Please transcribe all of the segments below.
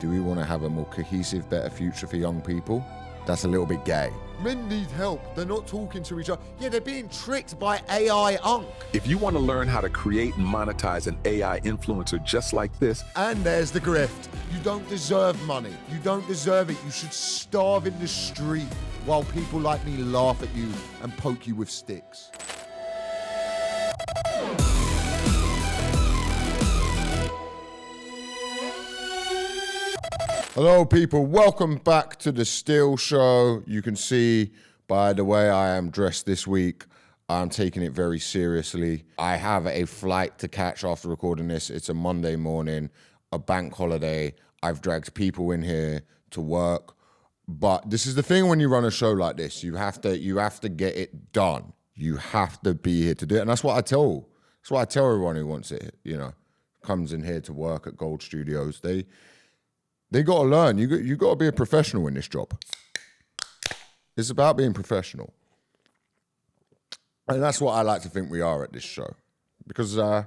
Do we want to have a more cohesive, better future for young people? That's a little bit gay. Men need help. They're not talking to each other. Yeah, they're being tricked by AI Unc. If you want to learn how to create and monetize an AI influencer just like this. And there's the grift. You don't deserve money. You don't deserve it. You should starve in the street while people like me laugh at you and poke you with sticks. Hello people, welcome back to the Steel Show. You can see by the way I am dressed this week, I'm taking it very seriously. I have a flight to catch after recording this. It's a Monday morning, a bank holiday. I've dragged people in here to work. But this is the thing when you run a show like this, you have to get it done. You have to be here to do it. And that's what I tell everyone who wants it, comes in here to work at Gold Studios. They got to learn. You got to be a professional in this job. It's about being professional. And that's what I like to think we are at this show. Because a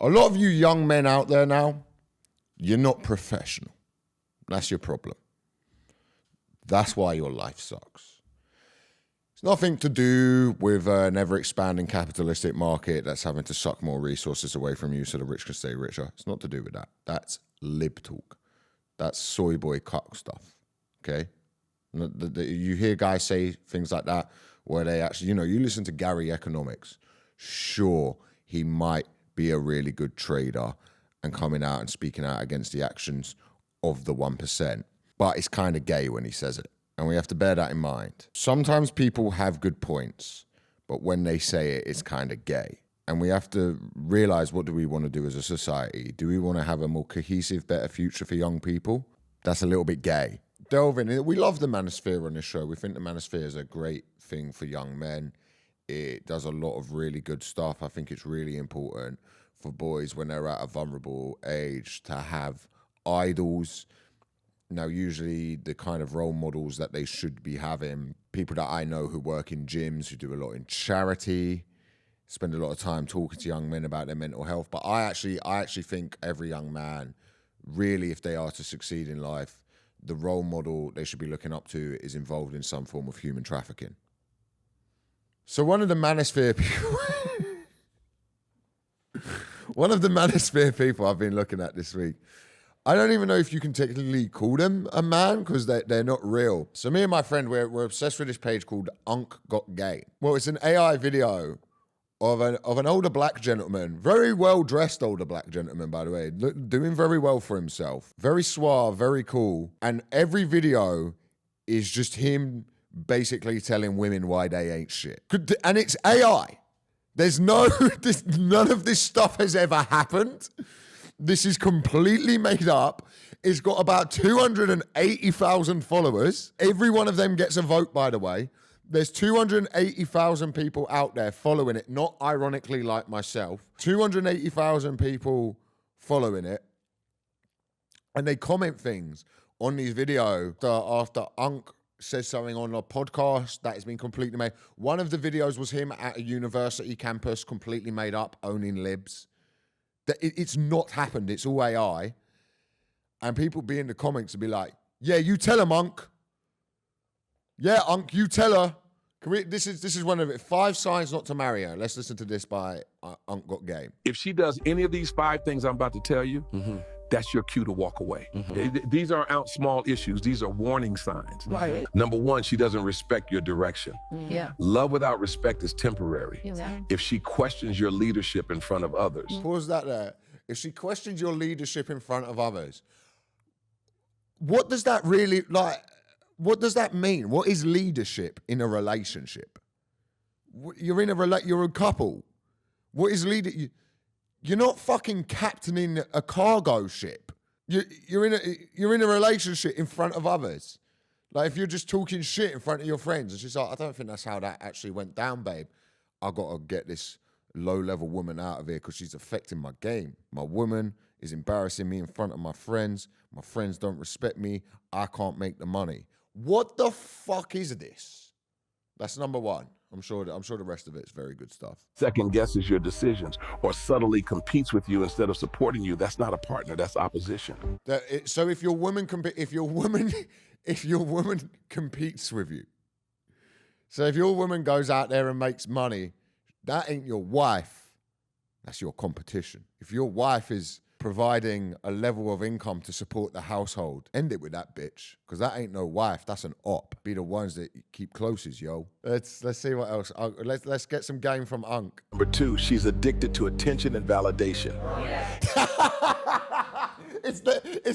lot of you young men out there now, you're not professional. That's your problem. That's why your life sucks. It's nothing to do with an ever-expanding capitalistic market that's having to suck more resources away from you so the rich can stay richer. It's not to do with that. That's lib talk. That's soy boy cuck stuff, okay? You hear guys say things like that where they actually, you listen to Gary Economics. Sure, he might be a really good trader and coming out and speaking out against the actions of the 1%. But it's kind of gay when he says it. And we have to bear that in mind. Sometimes people have good points, but when they say it, it's kind of gay. And we have to realize, what do we want to do as a society? Do we want to have a more cohesive, better future for young people? That's a little bit gay. Delve in. We love the Manosphere on this show. We think the Manosphere is a great thing for young men. It does a lot of really good stuff. I think it's really important for boys when they're at a vulnerable age to have idols. Now, usually the kind of role models that they should be having, people that I know who work in gyms, who do a lot in charity, spend a lot of time talking to young men about their mental health. But I actually think every young man, really, if they are to succeed in life, the role model they should be looking up to is involved in some form of human trafficking. So one of the Manosphere people I've been looking at this week, I don't even know if you can technically call them a man because they're not real. So me and my friend, we're obsessed with this page called Unc Got Game. Well, it's an AI video of an older black gentleman, very well-dressed older black gentleman, by the way, doing very well for himself, very suave, very cool. And every video is just him basically telling women why they ain't shit. And it's AI. There's none of this stuff has ever happened. This is completely made up. It's got about 280,000 followers. Every one of them gets a vote, by the way. There's 280,000 people out there following it, not ironically like myself. 280,000 people following it. And they comment things on these videos after Unc says something on a podcast that has been completely made. One of the videos was him at a university campus, completely made up, owning libs. It's not happened. It's all AI. And people be in the comments and be like, yeah, you tell him, Unc. Yeah, Unc, you tell her. This is one of it. 5 signs not to marry her. Let's listen to this by Unc Got Game. If she does any of these 5 things I'm about to tell you, that's your cue to walk away. These aren't small issues. These are warning signs. Right. Number 1, she doesn't respect your direction. Yeah. Love without respect is temporary. Yeah. If she questions your leadership in front of others. Pause that there. If she questions your leadership in front of others, what does that really, what does that mean? What is leadership in a relationship? You're a couple. What is leader? You're not fucking captaining a cargo ship. You're in a relationship in front of others. Like if you're just talking shit in front of your friends, and she's like, I don't think that's how that actually went down, babe. I gotta get this low-level woman out of here because she's affecting my game. My woman is embarrassing me in front of my friends. My friends don't respect me. I can't make the money. What the fuck is this? That's number 1. I'm sure the rest of it's very good stuff. Second guesses your decisions or subtly competes with you instead of supporting you, that's not a partner, that's opposition. So if your woman competes with you, so if your woman goes out there and makes money, that ain't your wife, that's your competition. If your wife is providing a level of income to support the household, end it with that bitch, because that ain't no wife, that's an op. Be the ones that keep closest, yo. Let's see what else. Let's get some game from Unc. Number 2, she's addicted to attention and validation. It's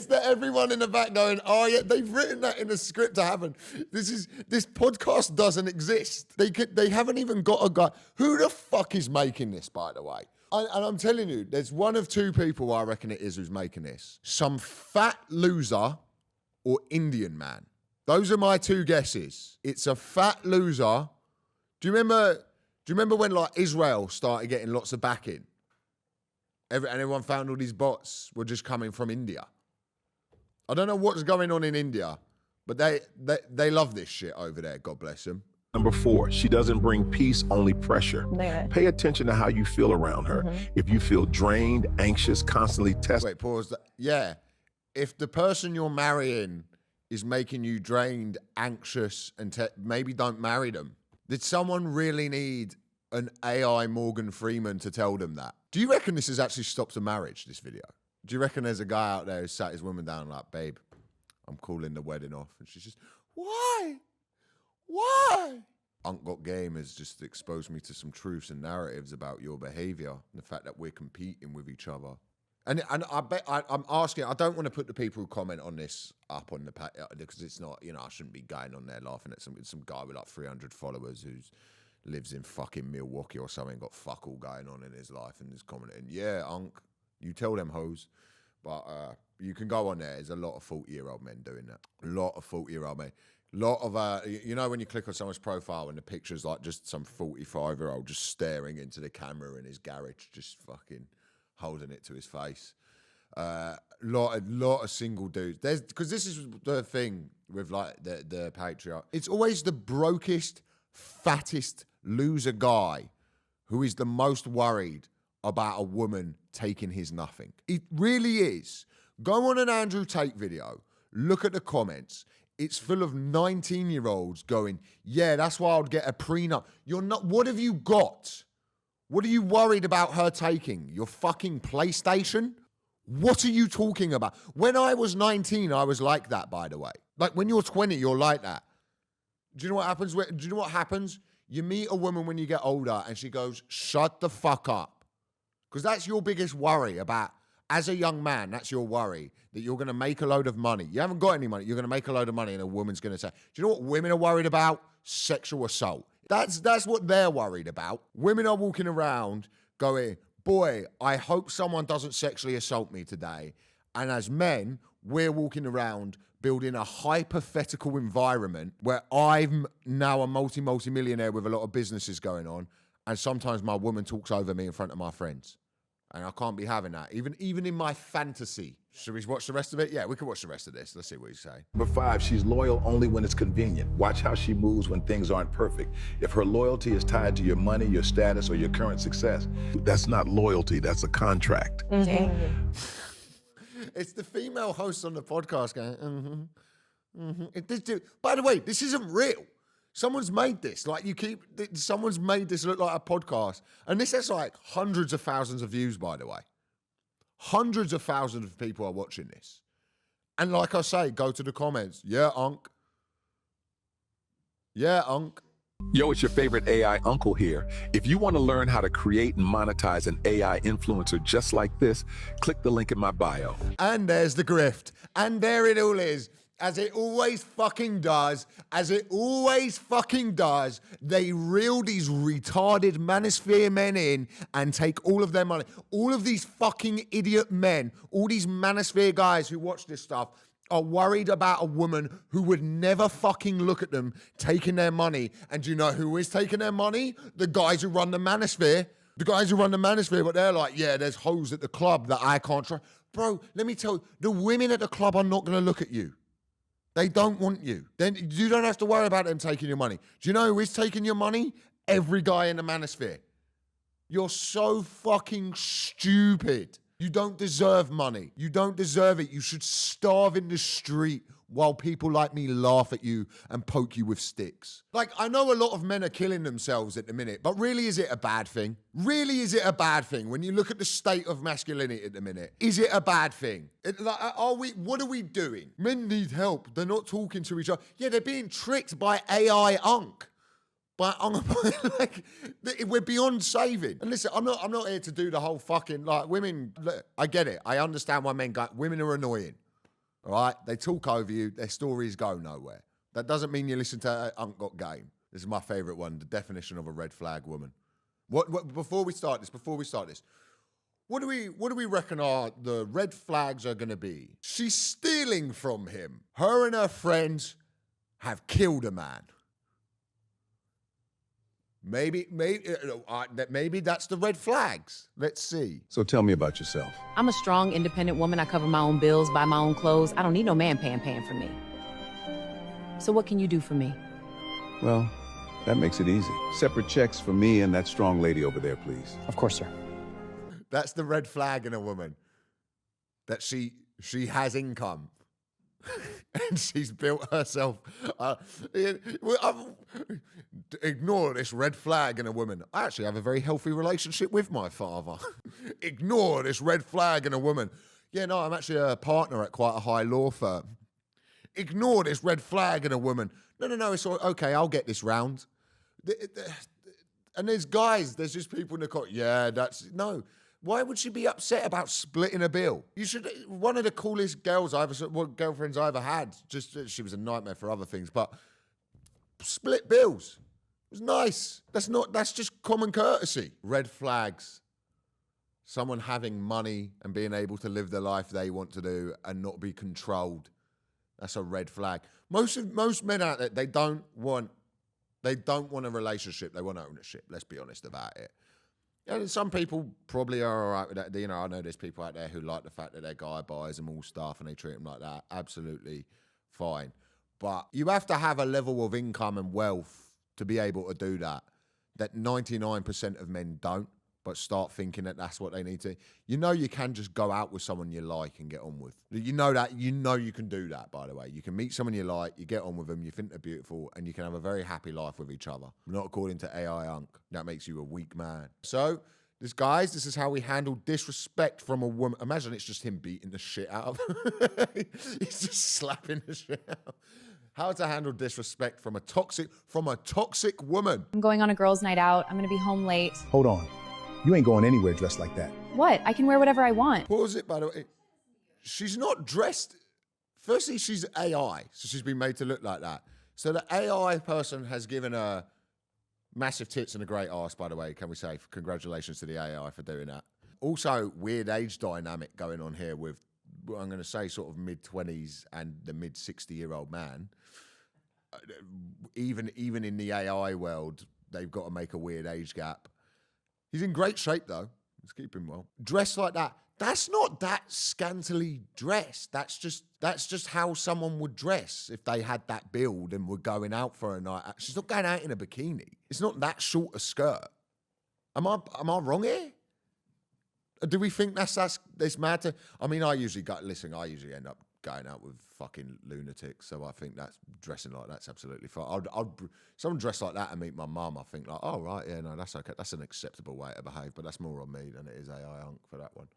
the everyone in the back going, oh yeah, they've written that in the script. I haven't. This podcast doesn't exist. They haven't even got a guy. Who the fuck is making this, by the way? And I'm telling you, there's one of two people I reckon it is who's making this. Some fat loser or Indian man. Those are my two guesses. It's a fat loser. Do you remember when like Israel started getting lots of backing? And everyone found all these bots were just coming from India. I don't know what's going on in India, but they love this shit over there, God bless them. Number 4, she doesn't bring peace, only pressure. Pay attention to how you feel around her. If you feel drained, anxious, constantly tested. Wait, pause. Yeah. If the person you're marrying is making you drained, anxious, and maybe don't marry them. Did someone really need an AI Morgan Freeman to tell them that? Do you reckon this has actually stopped a marriage, this video? Do you reckon there's a guy out there who sat his woman down like, babe, I'm calling the wedding off. And she's just, why? Why? Unc Got Game has just exposed me to some truths and narratives about your behavior and the fact that we're competing with each other. And I bet I'm asking, I don't want to put the people who comment on this up on the because it's not, I shouldn't be going on there laughing at some guy with like 300 followers who lives in fucking Milwaukee or something, got fuck all going on in his life and is commenting, yeah, Unc, you tell them hoes. But you can go on there. There's a lot of 40-year-old men doing that. A lot of 40-year-old men. Lot of, when you click on someone's profile and the picture's like just some 45-year-old just staring into the camera in his garage, just fucking holding it to his face. Lot of single dudes. Because this is the thing with like the patriarch. It's always the brokest, fattest loser guy who is the most worried about a woman taking his nothing. It really is. Go on an Andrew Tate video, look at the comments. It's full of 19-year-olds going, yeah, that's why I'd get a prenup. You're not, what have you got? What are you worried about her taking? Your fucking PlayStation? What are you talking about? When I was 19, I was like that, by the way. Like when you're 20, you're like that. Do you know what happens? Do you know what happens? You meet a woman when you get older and she goes, shut the fuck up. Because that's your biggest worry about, as a young man, that's your worry, that you're going to make a load of money. You haven't got any money. You're going to make a load of money and a woman's going to say, do you know what women are worried about? Sexual assault. That's what they're worried about. Women are walking around going, boy, I hope someone doesn't sexually assault me today. And as men, we're walking around building a hypothetical environment where I'm now a multi-millionaire with a lot of businesses going on. And sometimes my woman talks over me in front of my friends. And I can't be having that, even in my fantasy. Should we watch the rest of it? Yeah, we can watch the rest of this. Let's see what you say. Number 5, she's loyal only when it's convenient. Watch how she moves when things aren't perfect. If her loyalty is tied to your money, your status, or your current success, that's not loyalty, that's a contract. Mm-hmm. It's the female host on the podcast going, By the way, this isn't real. Someone's made this. Someone's made this look like a podcast. And this has like hundreds of thousands of views, by the way. Hundreds of thousands of people are watching this. And like I say, go to the comments. Yeah, Unc. Yeah, Unc. Yo, it's your favorite AI uncle here. If you want to learn how to create and monetize an AI influencer just like this, click the link in my bio. And there's the grift. And there it all is. As it always fucking does, they reel these retarded Manosphere men in and take all of their money. All of these fucking idiot men, all these Manosphere guys who watch this stuff are worried about a woman who would never fucking look at them taking their money. And do you know who is taking their money? The guys who run the Manosphere. The guys who run the Manosphere, but they're like, yeah, there's hoes at the club that I can't trust. Bro, let me tell you, the women at the club are not going to look at you. They don't want you. Then you don't have to worry about them taking your money. Do you know who is taking your money? Every guy in the Manosphere. You're so fucking stupid. You don't deserve money. You don't deserve it. You should starve in the street while people like me laugh at you and poke you with sticks. Like, I know a lot of men are killing themselves at the minute, but really, is it a bad thing? Really, is it a bad thing? When you look at the state of masculinity at the minute, is it a bad thing? What are we doing? Men need help. They're not talking to each other. Yeah, they're being tricked by AI Unc. But like, we're beyond saving. And listen, I'm not here to do the whole fucking, like, women, look, I get it. I understand why women are annoying. All right? They talk over you. Their stories go nowhere. That doesn't mean you listen to Unc Got Game. This is my favorite one, the definition of a red flag woman. Before we start this, what do we reckon are the red flags are going to be? She's stealing from him. Her and her friends have killed a man. Maybe that's the red flags. Let's see. So tell me about yourself. I'm a strong, independent woman. I cover my own bills, buy my own clothes. I don't need no man paying for me. So what can you do for me? Well, that makes it easy. Separate checks for me and that strong lady over there, please. Of course, sir. That's the red flag in a woman. That she has income. And she's built herself. Ignore this red flag in a woman. I actually have a very healthy relationship with my father. Ignore this red flag in a woman. Yeah, no, I'm actually a partner at quite a high law firm. Ignore this red flag in a woman. No, it's all, okay, I'll get this round. And there's just people in the court. Yeah, no. Why would she be upset about splitting a bill? One of the coolest girlfriends I ever had, she was a nightmare for other things, but split bills. It was nice. That's just common courtesy. Red flags. Someone having money and being able to live the life they want to do and not be controlled. That's a red flag. Most men out there, they don't want a relationship. They want ownership. Let's be honest about it. And some people probably are all right with that. You know, I know there's people out there who like the fact that their guy buys them all stuff and they treat them like that. Absolutely fine. But you have to have a level of income and wealth to be able to do that 99% of men don't, but start thinking that that's what they need to. You know, you can just go out with someone you like and get on with. You know you can do that, by the way. You can meet someone you like, you get on with them, you think they're beautiful, and you can have a very happy life with each other. Not according to AI Unc. That makes you a weak man. So, this is how we handle disrespect from a woman. Imagine it's just him beating the shit out of her. He's just slapping the shit out. How to handle disrespect from a toxic woman. I'm going on a girls' night out. I'm gonna be home late. Hold on. You ain't going anywhere dressed like that. What? I can wear whatever I want. Pause it, by the way. She's not dressed. Firstly, she's AI, so she's been made to look like that. So the AI person has given her massive tits and a great ass, by the way, can we say? Congratulations to the AI for doing that. Also, weird age dynamic going on here with, I'm going to say, sort of mid-20s and the mid-60-year-old man. Even in the AI world, they've got to make a weird age gap. He's in great shape, though. Let's keep him well. Dressed like that. That's not that scantily dressed. That's just how someone would dress if they had that build and were going out for a night. She's not going out in a bikini. It's not that short a skirt. Am I wrong here? Do we think that's mad to... I mean, I usually end up going out with fucking lunatics, so I think that's dressing like that's absolutely fine. Someone dressed like that and meet my mum, I think like, oh right, yeah, no, that's okay. That's an acceptable way to behave, but that's more on me than it is AI Unc for that one.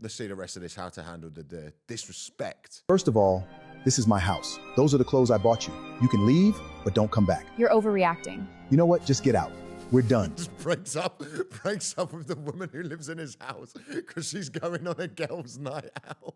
Let's see the rest of this, how to handle the disrespect. First of all, this is my house. Those are the clothes I bought you. You can leave, but don't come back. You're overreacting. You know what? Just get out. We're done. Just breaks up with the woman who lives in his house because she's going on a girls' night out.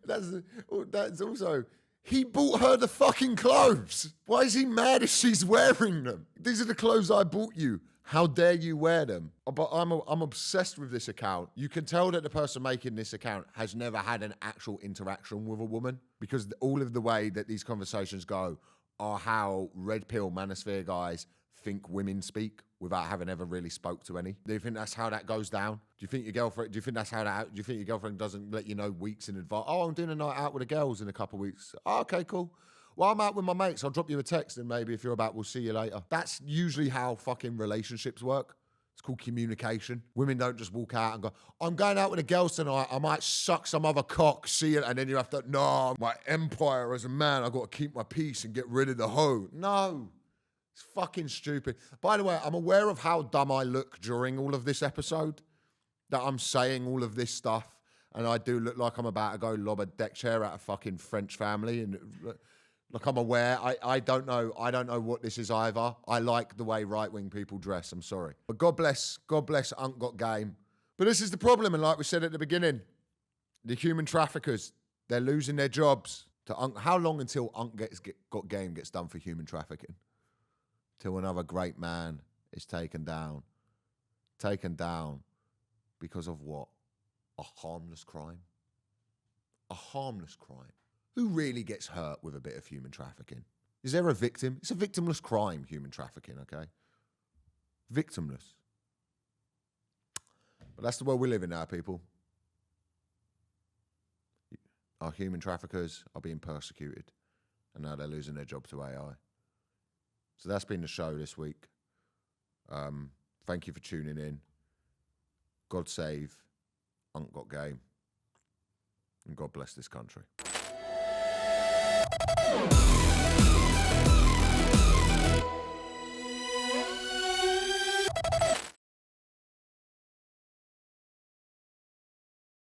That's also, he bought her the fucking clothes. Why is he mad if she's wearing them? These are the clothes I bought you. How dare you wear them? But I'm obsessed with this account. You can tell that the person making this account has never had an actual interaction with a woman, because all of the way that these conversations go are how red pill manosphere guys think women speak without having ever really spoke to any. Do you think that's how that goes down? Do you think your girlfriend doesn't let you know weeks in advance? Oh, I'm doing a night out with the girls in a couple of weeks. Oh, okay, cool. Well, I'm out with my mates. I'll drop you a text and maybe if you're about, we'll see you later. That's usually how fucking relationships work. It's called communication. Women don't just walk out and go, I'm going out with the girls tonight. I might suck some other cock, see it. And then you have to, no, my empire as a man, I've got to keep my peace and get rid of the hoe. No, it's fucking stupid. By the way, I'm aware of how dumb I look during all of this episode, that I'm saying all of this stuff. And I do look like I'm about to go lob a deck chair at a fucking French family. And look, I'm aware. I don't know. I don't know what this is either. I like the way right-wing people dress. I'm sorry. But God bless Unc Got Game. But this is the problem. And like we said at the beginning, the human traffickers, they're losing their jobs to Unc. How long until Unc Got Game gets done for human trafficking? Till another great man is taken down. Taken down because of what? A harmless crime? A harmless crime. Who really gets hurt with a bit of human trafficking? Is there a victim? It's a victimless crime, human trafficking, okay? Victimless. But that's the world we live in now, people. Our human traffickers are being persecuted, and now they're losing their job to AI. So that's been the show this week. Thank you for tuning in. God save Unc Got Game. And God bless this country.